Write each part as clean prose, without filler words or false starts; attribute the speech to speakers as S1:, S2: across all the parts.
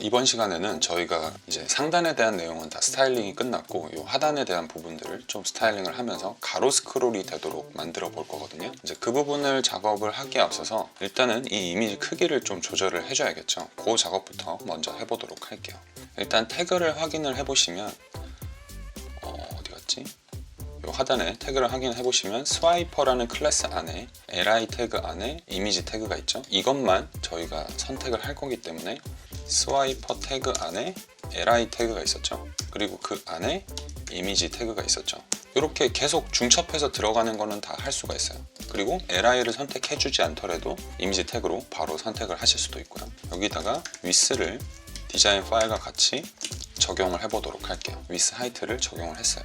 S1: 이번 시간에는 저희가 이제 상단에 대한 내용은 다 스타일링이 끝났고 이 하단에 대한 부분들을 좀 스타일링을 하면서 가로 스크롤이 되도록 만들어 볼 거거든요. 이제 그 부분을 작업을 하기에 앞서서 일단은 이 이미지 크기를 좀 조절을 해줘야겠죠. 그 작업부터 먼저 해보도록 할게요. 일단 태그를 확인을 해보시면 어디 갔지? 이 하단에 태그를 확인해 보시면 스와이퍼라는 클래스 안에 li 태그 안에 이미지 태그가 있죠. 이것만 저희가 선택을 할 거기 때문에 스와이퍼 태그 안에 li 태그가 있었죠. 그리고 그 안에 이미지 태그가 있었죠. 이렇게 계속 중첩해서 들어가는 거는 다 할 수가 있어요. 그리고 li를 선택해 주지 않더라도 이미지 태그로 바로 선택을 하실 수도 있고요. 여기다가 width를 디자인 파일과 같이 적용을 해 보도록 할게요. width height를 적용을 했어요.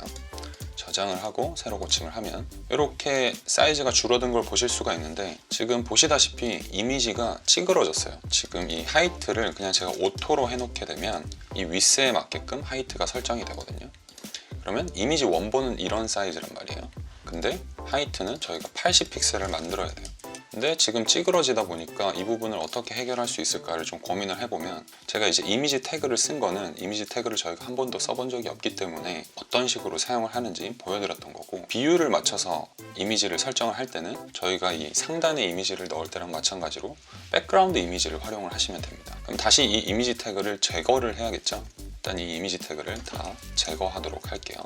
S1: 저장을 하고 새로 고침을 하면 이렇게 사이즈가 줄어든 걸 보실 수가 있는데, 지금 보시다시피 이미지가 찌그러졌어요. 지금 이 하이트를 그냥 제가 오토로 해놓게 되면 이 위스에 맞게끔 하이트가 설정이 되거든요. 그러면 이미지 원본은 이런 사이즈란 말이에요. 근데 하이트는 저희가 80픽셀을 만들어야 돼요. 근데 지금 찌그러지다 보니까 이 부분을 어떻게 해결할 수 있을까를 좀 고민을 해보면, 제가 이제 이미지 태그를 쓴 거는 이미지 태그를 저희가 한 번도 써본 적이 없기 때문에 어떤 식으로 사용을 하는지 보여드렸던 거고, 비율을 맞춰서 이미지를 설정을 할 때는 저희가 이 상단에 이미지를 넣을 때랑 마찬가지로 백그라운드 이미지를 활용을 하시면 됩니다. 그럼 다시 이 이미지 태그를 제거를 해야겠죠. 일단 이 이미지 태그를 다 제거하도록 할게요.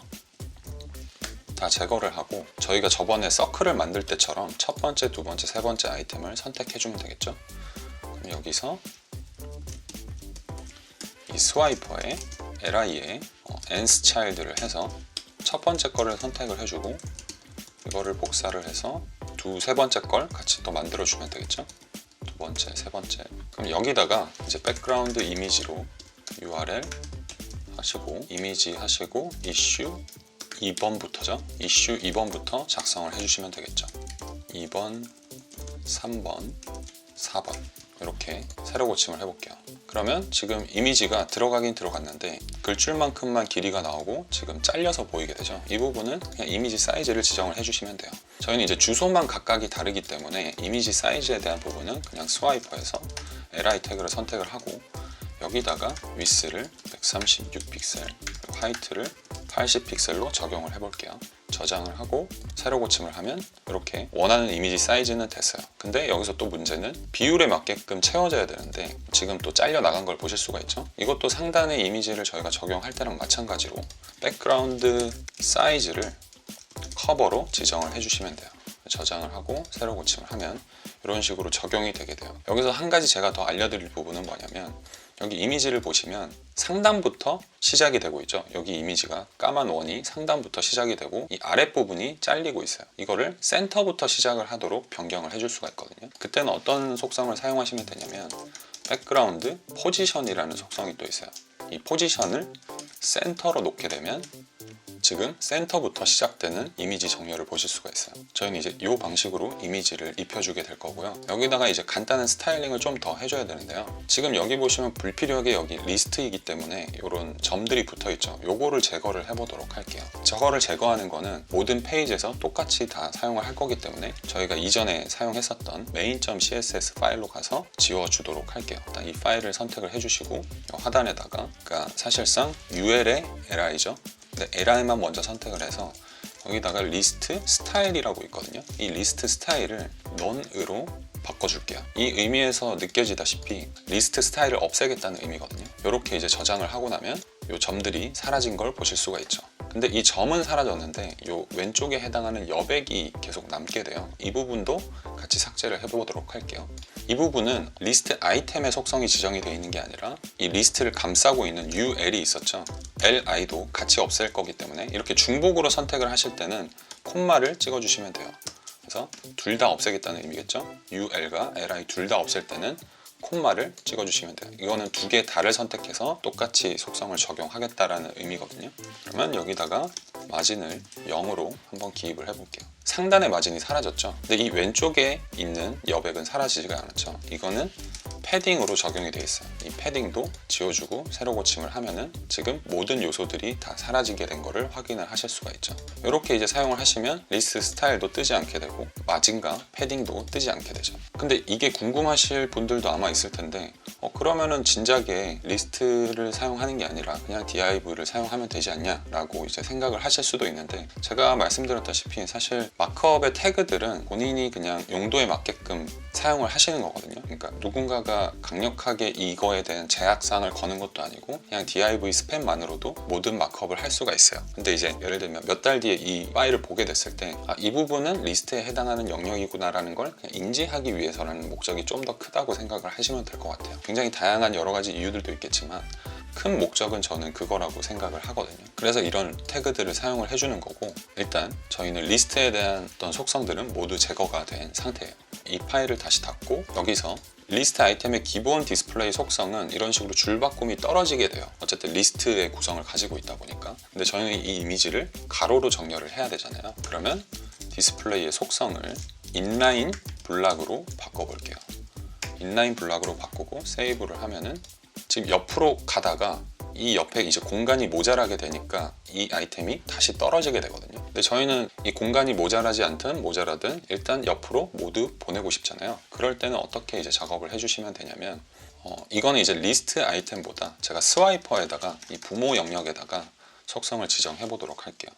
S1: 다 제거를 하고 저희가 저번에 서클을 만들 때처럼 첫 번째, 두 번째, 세 번째 아이템을 선택해 주면 되겠죠. 그럼 여기서 이 스와이퍼에 li에 nth child를 해서 첫 번째 거를 선택을 해주고 이거를 복사를 해서 세 번째 걸 같이 또 만들어 주면 되겠죠. 두 번째, 세 번째. 그럼 여기다가 이제 백그라운드 이미지로 url 하시고 이미지 하시고 이슈 2번부터죠. 이슈 2번부터 작성을 해주시면 되겠죠. 2번, 3번, 4번 이렇게 새로 고침을 해볼게요. 그러면 지금 이미지가 들어가긴 들어갔는데 글줄만큼만 길이가 나오고 지금 잘려서 보이게 되죠. 이 부분은 그냥 이미지 사이즈를 지정을 해주시면 돼요. 저희는 이제 주소만 각각이 다르기 때문에 이미지 사이즈에 대한 부분은 그냥 스와이퍼에서 li 태그를 선택을 하고 여기다가 width를 136픽셀, 그리고 하이트를 80픽셀로 적용을 해볼게요. 저장을 하고 새로 고침을 하면 이렇게 원하는 이미지 사이즈는 됐어요. 근데 여기서 또 문제는 비율에 맞게끔 채워져야 되는데 지금 또 잘려 나간 걸 보실 수가 있죠. 이것도 상단의 이미지를 저희가 적용할 때랑 마찬가지로 백그라운드 사이즈를 커버로 지정을 해주시면 돼요. 저장을 하고 새로 고침을 하면 이런 식으로 적용이 되게 돼요. 여기서 한 가지 제가 더 알려드릴 부분은 뭐냐면, 여기 이미지를 보시면 상단부터 시작이 되고 있죠. 여기 이미지가 까만 원이 상단부터 시작이 되고 이 아랫부분이 잘리고 있어요. 이거를 센터부터 시작을 하도록 변경을 해줄 수가 있거든요. 그때는 어떤 속성을 사용하시면 되냐면 백그라운드 포지션이라는 속성이 또 있어요. 이 포지션을 센터로 놓게 되면 지금 센터부터 시작되는 이미지 정렬을 보실 수가 있어요. 저희는 이제 이 방식으로 이미지를 입혀주게 될 거고요. 여기다가 이제 간단한 스타일링을 좀 더 해줘야 되는데요. 지금 여기 보시면 불필요하게 여기 리스트이기 때문에 이런 점들이 붙어 있죠. 요거를 제거를 해보도록 할게요. 저거를 제거하는 거는 모든 페이지에서 똑같이 다 사용을 할 거기 때문에 저희가 이전에 사용했었던 main.css 파일로 가서 지워주도록 할게요. 일단 이 파일을 선택을 해주시고 하단에다가, 그러니까 사실상 url의 li죠. 근데 li만 먼저 선택을 해서 여기다가 리스트 스타일이라고 있거든요. 이 리스트 스타일을 none으로 바꿔줄게요. 이 의미에서 느껴지다시피 리스트 스타일을 없애겠다는 의미거든요. 이렇게 이제 저장을 하고 나면 이 점들이 사라진 걸 보실 수가 있죠. 근데 이 점은 사라졌는데 이 왼쪽에 해당하는 여백이 계속 남게 돼요. 이 부분도 같이 삭제를 해보도록 할게요. 이 부분은 리스트 아이템의 속성이 지정이 되어 있는 게 아니라 이 리스트를 감싸고 있는 ul이 있었죠. li도 같이 없앨 거기 때문에 이렇게 중복으로 선택을 하실 때는 콤마를 찍어주시면 돼요. 그래서 둘 다 없애겠다는 의미겠죠. ul과 li 둘 다 없앨 때는 콤마를 찍어주시면 돼요. 이거는 두 개 다를 선택해서 똑같이 속성을 적용하겠다라는 의미거든요. 그러면 여기다가 마진을 0으로 한번 기입을 해볼게요. 상단의 마진이 사라졌죠. 근데 이 왼쪽에 있는 여백은 사라지지가 않았죠. 이거는 패딩으로 적용이 되어 있어요. 이 패딩도 지워주고 새로 고침을 하면은 지금 모든 요소들이 다 사라지게 된 거를 확인을 하실 수가 있죠. 이렇게 이제 사용을 하시면 리스트 스타일도 뜨지 않게 되고 마진과 패딩도 뜨지 않게 되죠. 근데 이게 궁금하실 분들도 아마 있을 텐데 그러면은 진작에 리스트를 사용하는 게 아니라 그냥 div를 사용하면 되지 않냐라고 이제 생각을 하실 수도 있는데, 제가 말씀드렸다시피 사실 마크업의 태그들은 본인이 그냥 용도에 맞게끔 사용을 하시는 거거든요. 그러니까 누군가가 강력하게 이거에 대한 제약사항을 거는 것도 아니고 그냥 div 스팸만으로도 모든 마크업을 할 수가 있어요. 근데 이제 예를 들면 몇 달 뒤에 이 파일을 보게 됐을 때 이 부분은 리스트에 해당하는 영역이구나 라는 걸 그냥 인지하기 위해서라는 목적이 좀 더 크다고 생각을 하시면 될 것 같아요. 굉장히 다양한 여러 가지 이유들도 있겠지만 큰 목적은 저는 그거라고 생각을 하거든요. 그래서 이런 태그들을 사용을 해주는 거고, 일단 저희는 리스트에 대한 어떤 속성들은 모두 제거가 된 상태예요. 이 파일을 다시 닫고 여기서 리스트 아이템의 기본 디스플레이 속성은 이런 식으로 줄바꿈이 떨어지게 돼요. 어쨌든 리스트의 구성을 가지고 있다 보니까. 근데 저희는 이 이미지를 가로로 정렬을 해야 되잖아요. 그러면 디스플레이의 속성을 인라인 블락으로 바꿔볼게요. 인라인 블락으로 바꾸고 세이브를 하면은 지금 옆으로 가다가 이 옆에 이제 공간이 모자라게 되니까 이 아이템이 다시 떨어지게 되거든요. 근데 저희는 이 공간이 모자라지 않든 모자라든 일단 옆으로 모두 보내고 싶잖아요. 그럴 때는 어떻게 이제 작업을 해주시면 되냐면, 이거는 이제 리스트 아이템보다 제가 스와이퍼에다가 이 부모 영역에다가 속성을 지정해 보도록 할게요.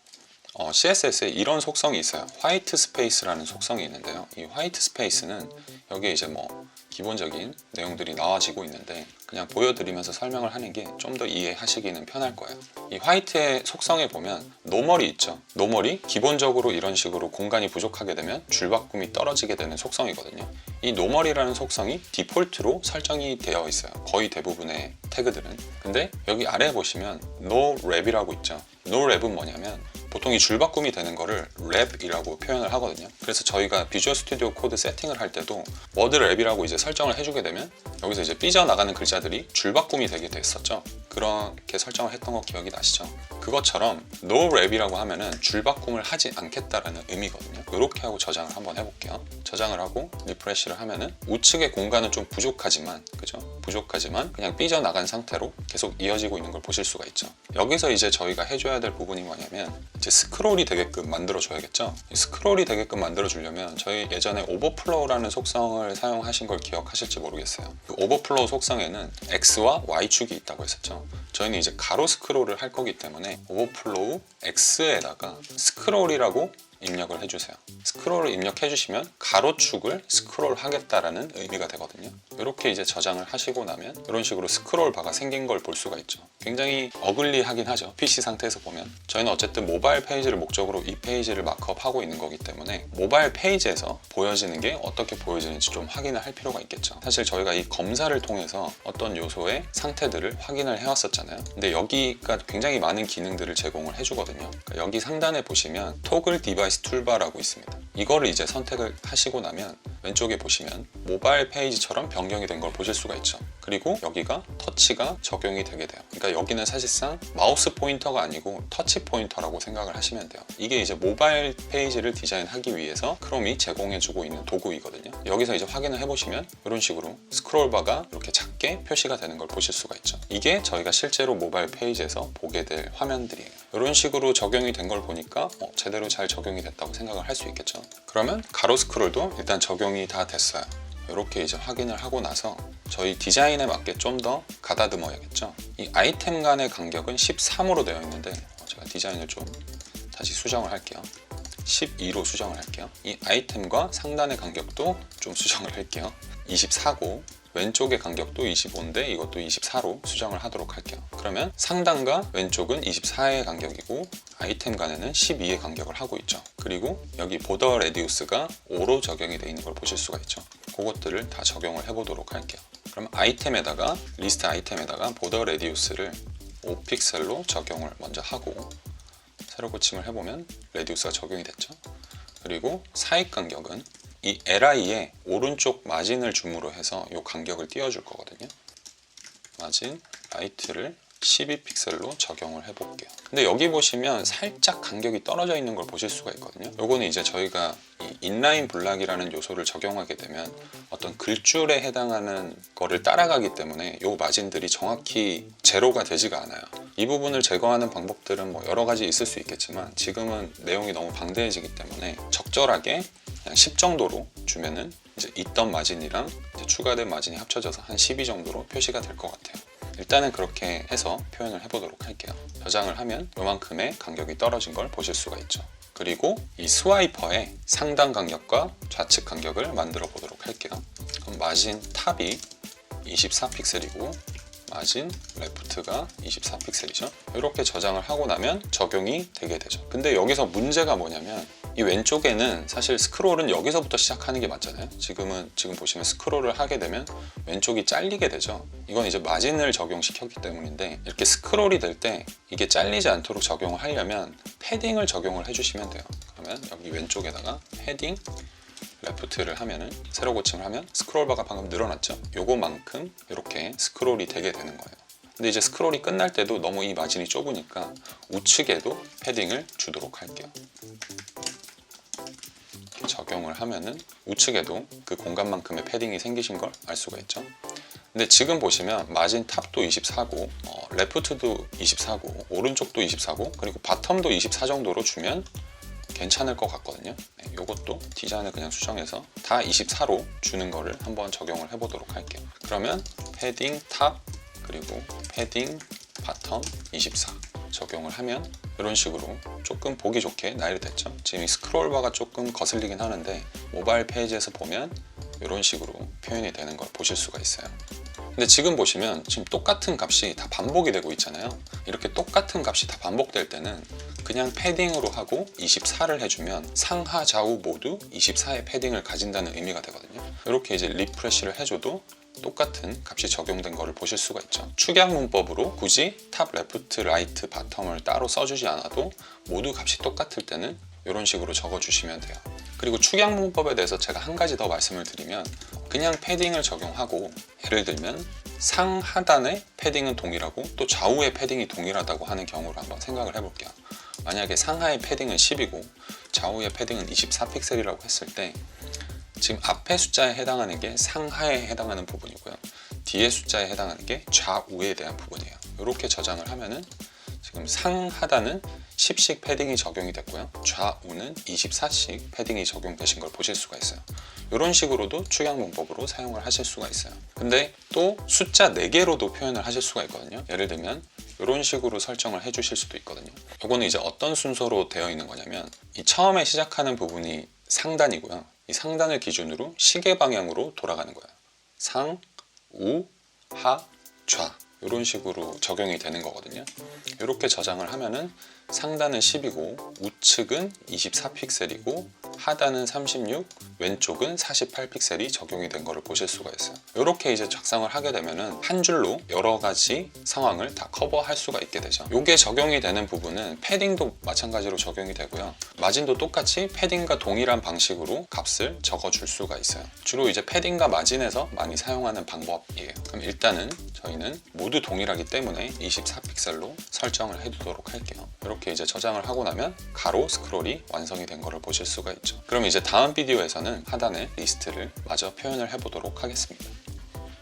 S1: CSS에 이런 속성이 있어요. 화이트 스페이스라는 속성이 있는데요. 이 화이트 스페이스는 여기에 이제 뭐 기본적인 내용들이 나와지고 있는데 그냥 보여드리면서 설명을 하는 게 좀 더 이해하시기는 편할 거예요. 이 화이트의 속성에 보면 노멀이 있죠. 노멀이 기본적으로 이런 식으로 공간이 부족하게 되면 줄바꿈이 떨어지게 되는 속성이거든요. 이 노멀이라는 속성이 디폴트로 설정이 되어 있어요. 거의 대부분의 태그들은. 근데 여기 아래에 보시면 no wrap이라고 있죠. no wrap은 뭐냐면 보통 이 줄바꿈이 되는 거를 랩이라고 표현을 하거든요. 그래서 저희가 비주얼 스튜디오 코드 세팅을 할 때도 워드 랩이라고 이제 설정을 해주게 되면 여기서 이제 삐져나가는 글자들이 줄바꿈이 되게 됐었죠. 그렇게 설정을 했던 거 기억이 나시죠? 그것처럼 no 랩이라고 하면은 줄바꿈을 하지 않겠다라는 의미거든요. 이렇게 하고 저장을 한번 해볼게요. 저장을 하고 리프레시를 하면은 우측의 공간은 좀 부족하지만, 그죠? 부족하지만 그냥 삐져나간 상태로 계속 이어지고 있는 걸 보실 수가 있죠. 여기서 이제 저희가 해줘야 될 부분이 뭐냐면 이제 스크롤이 되게끔 만들어줘야겠죠. 스크롤이 되게끔 만들어주려면 저희 예전에 오버플로우라는 속성을 사용하신 걸 기억하실지 모르겠어요. 그 오버플로우 속성에는 X와 Y축이 있다고 했었죠. 저희는 이제 가로 스크롤을 할 거기 때문에 오버플로우 X에다가 스크롤이라고 입력을 해주세요. 스크롤을 입력해 주시면 가로축을 스크롤 하겠다라는 의미가 되거든요. 이렇게 이제 저장을 하시고 나면 이런 식으로 스크롤 바가 생긴 걸 볼 수가 있죠. 굉장히 어글리하긴 하죠. PC 상태에서 보면. 저희는 어쨌든 모바일 페이지를 목적으로 이 페이지를 마크업하고 있는 거기 때문에 모바일 페이지에서 보여지는 게 어떻게 보여지는지 좀 확인을 할 필요가 있겠죠. 사실 저희가 이 검사를 통해서 어떤 요소의 상태들을 확인을 해왔었잖아요. 근데 여기가 굉장히 많은 기능들을 제공을 해주거든요. 그러니까 여기 상단에 보시면 토글 디바이스 툴바라고 있습니다. 이거를 이제 선택을 하시고 나면 왼쪽에 보시면 모바일 페이지처럼 변경이 된 걸 보실 수가 있죠. 그리고 여기가 터치가 적용이 되게 돼요. 그러니까 여기는 사실상 마우스 포인터가 아니고 터치 포인터라고 생각을 하시면 돼요. 이게 이제 모바일 페이지를 디자인하기 위해서 크롬이 제공해주고 있는 도구이거든요. 여기서 이제 확인을 해보시면 이런 식으로 스크롤바가 이렇게 작게 표시가 되는 걸 보실 수가 있죠. 이게 저희가 실제로 모바일 페이지에서 보게 될 화면들이에요. 이런 식으로 적용이 된 걸 보니까 제대로 잘 적용이 됐다고 생각을 할 수 있겠죠. 그러면 가로 스크롤도 일단 적용이 다 됐어요. 이렇게 이제 확인을 하고 나서 저희 디자인에 맞게 좀 더 가다듬어야겠죠. 이 아이템 간의 간격은 13으로 되어 있는데 제가 디자인을 좀 다시 수정을 할게요. 12로 수정을 할게요. 이 아이템과 상단의 간격도 좀 수정을 할게요. 24고 왼쪽의 간격도 25인데 이것도 24로 수정을 하도록 할게요. 그러면 상단과 왼쪽은 24의 간격이고 아이템 간에는 12의 간격을 하고 있죠. 그리고 여기 보더 레디우스가 5로 적용이 되어 있는 걸 보실 수가 있죠. 그것들을 다 적용을 해보도록 할게요. 그럼 아이템에다가 리스트 아이템에다가 보더 레디우스를 5픽셀로 적용을 먼저 하고 세로 고침을 해보면 레디우스가 적용이 됐죠. 그리고 사익 간격은 이 LI에 오른쪽 마진을 줌으로 해서 이 간격을 띄워줄 거거든요. 마진 라이트를 12픽셀로 적용을 해볼게요. 근데 여기 보시면 살짝 간격이 떨어져 있는 걸 보실 수가 있거든요. 요거는 이제 저희가 이 인라인 블락이라는 요소를 적용하게 되면 어떤 글줄에 해당하는 거를 따라가기 때문에 요 마진들이 정확히 제로가 되지가 않아요. 이 부분을 제거하는 방법들은 뭐 여러 가지 있을 수 있겠지만 지금은 내용이 너무 방대해지기 때문에 적절하게 그냥 10 정도로 주면은 이제 있던 마진이랑 이제 추가된 마진이 합쳐져서 한 12 정도로 표시가 될 것 같아요. 일단은 그렇게 해서 표현을 해보도록 할게요. 저장을 하면 요만큼의 간격이 떨어진 걸 보실 수가 있죠. 그리고 이 스와이퍼의 상단 간격과 좌측 간격을 만들어 보도록 할게요. 그럼 마진 탑이 24픽셀이고 마진 레프트가 24픽셀이죠. 이렇게 저장을 하고 나면 적용이 되게 되죠. 근데 여기서 문제가 뭐냐면 이 왼쪽에는 사실 스크롤은 여기서부터 시작하는 게 맞잖아요. 지금 보시면 스크롤을 하게 되면 왼쪽이 잘리게 되죠. 이건 이제 마진을 적용시켰기 때문인데 이렇게 스크롤이 될 때 이게 잘리지 않도록 적용을 하려면 패딩을 적용을 해주시면 돼요. 그러면 여기 왼쪽에다가 패딩 레프트를 하면은 세로 고침을 하면 스크롤바가 방금 늘어났죠. 요거만큼 이렇게 스크롤이 되게 되는 거예요. 근데 이제 스크롤이 끝날 때도 너무 이 마진이 좁으니까 우측에도 패딩을 주도록 할게요. 이렇게 적용을 하면은 우측에도 그 공간만큼의 패딩이 생기신 걸 알 수가 있죠. 근데 지금 보시면 마진 탑도 24고 레프트도 24고 오른쪽도 24고 그리고 바텀도 24 정도로 주면 괜찮을 것 같거든요. 네, 이것도 디자인을 그냥 수정해서 다 24로 주는 거를 한번 적용을 해보도록 할게요. 그러면 패딩 탑 그리고 패딩 바텀 24 적용을 하면 이런 식으로 조금 보기 좋게 나열됐죠. 지금 이 스크롤바가 조금 거슬리긴 하는데 모바일 페이지에서 보면 이런 식으로 표현이 되는 걸 보실 수가 있어요. 근데 지금 보시면 지금 똑같은 값이 다 반복이 되고 있잖아요. 이렇게 똑같은 값이 다 반복될 때는 그냥 패딩으로 하고 24를 해주면 상하 좌우 모두 24의 패딩을 가진다는 의미가 되거든요. 이렇게 이제 리프레시를 해줘도 똑같은 값이 적용된 거를 보실 수가 있죠. 축약 문법으로 굳이 탑, 레프트, 라이트, 바텀을 따로 써주지 않아도 모두 값이 똑같을 때는 이런 식으로 적어주시면 돼요. 그리고 축약 문법에 대해서 제가 한 가지 더 말씀을 드리면 그냥 패딩을 적용하고 예를 들면 상하단의 패딩은 동일하고 또 좌우의 패딩이 동일하다고 하는 경우를 한번 생각을 해볼게요. 만약에 상하의 패딩은 10이고 좌우의 패딩은 24픽셀이라고 했을 때 지금 앞의 숫자에 해당하는 게 상하에 해당하는 부분이고요. 뒤의 숫자에 해당하는 게 좌우에 대한 부분이에요. 이렇게 저장을 하면은 지금 상하단은 10씩 패딩이 적용이 됐고요. 좌우는 24씩 패딩이 적용되신 걸 보실 수가 있어요. 이런 식으로도 축약 문법으로 사용을 하실 수가 있어요. 근데 또 숫자 4개로도 표현을 하실 수가 있거든요. 예를 들면 이런 식으로 설정을 해 주실 수도 있거든요. 이거는 이제 어떤 순서로 되어 있는 거냐면 이 처음에 시작하는 부분이 상단이고요. 이 상단을 기준으로 시계 방향으로 돌아가는 거예요. 상, 우, 하, 좌 이런 식으로 적용이 되는 거거든요. 이렇게 저장을 하면은 상단은 10이고 우측은 24픽셀이고 하단은 36, 왼쪽은 48픽셀이 적용이 된 거를 보실 수가 있어요. 이렇게 이제 작성을 하게 되면은 한 줄로 여러 가지 상황을 다 커버할 수가 있게 되죠. 이게 적용이 되는 부분은 패딩도 마찬가지로 적용이 되고요. 마진도 똑같이 패딩과 동일한 방식으로 값을 적어줄 수가 있어요. 주로 이제 패딩과 마진에서 많이 사용하는 방법이에요. 그럼 일단은 저희는 모두 동일하기 때문에 24픽셀로 설정을 해두도록 할게요. 이렇게 이제 저장을 하고 나면 가로 스크롤이 완성이 된 거를 보실 수가 있죠. 그럼 이제 다음 비디오에서는 하단에 리스트를 마저 표현을 해보도록 하겠습니다.